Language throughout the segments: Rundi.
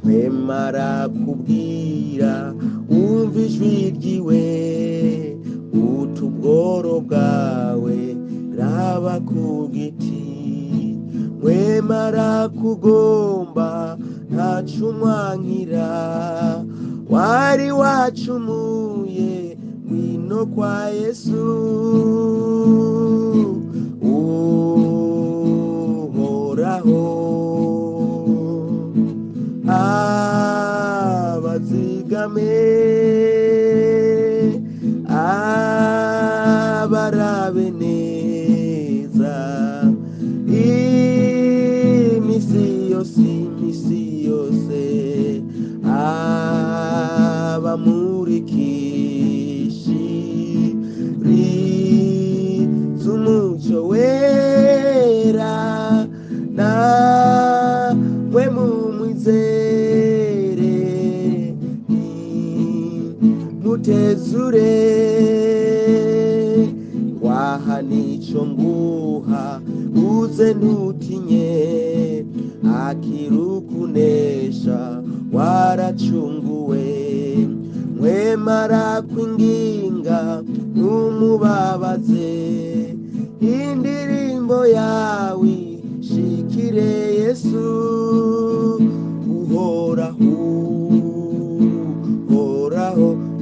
kwemara kubwira umva ijwi ryiwe utubworo bwawe raba ku giti kwemara kugomba ntacumwankira wari wacumuye ngwino kwa Yesu uhoraho abazigame abarabe neza imisi yose abamurikishiri z'umuco wera namwe mumwizere mutezure waha nico nguha uze ntutinye akirukunesha waracunguwe mwemara kwinginga ntumubabaze indirimbo yawe shikire Yesu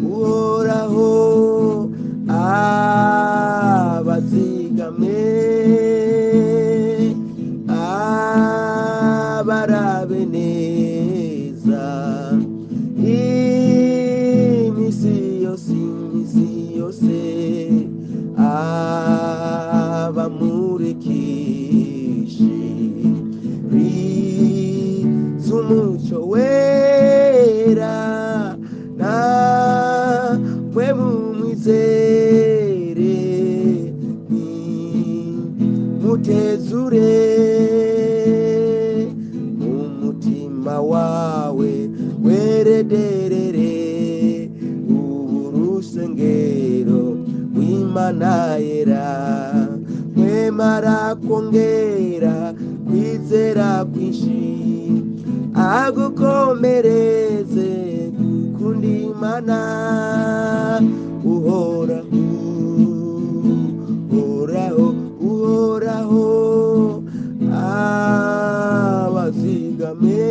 uhoraho abazigame abarabe neza imisi yose abamurikishiri z'umuco wera namwe mumwizere mutezure umutima wawe werederere urusengero rw'Imana yera mwemara kongera kwizera kwinshi agukomereze gukunda Imana uhoraho abazigame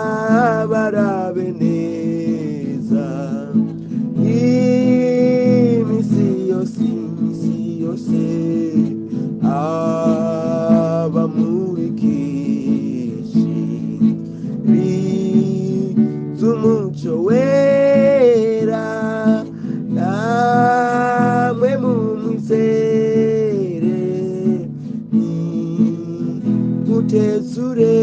abarabe neza imisi yose abamurikishiri z'umuco wera namwe mumwizere mutezure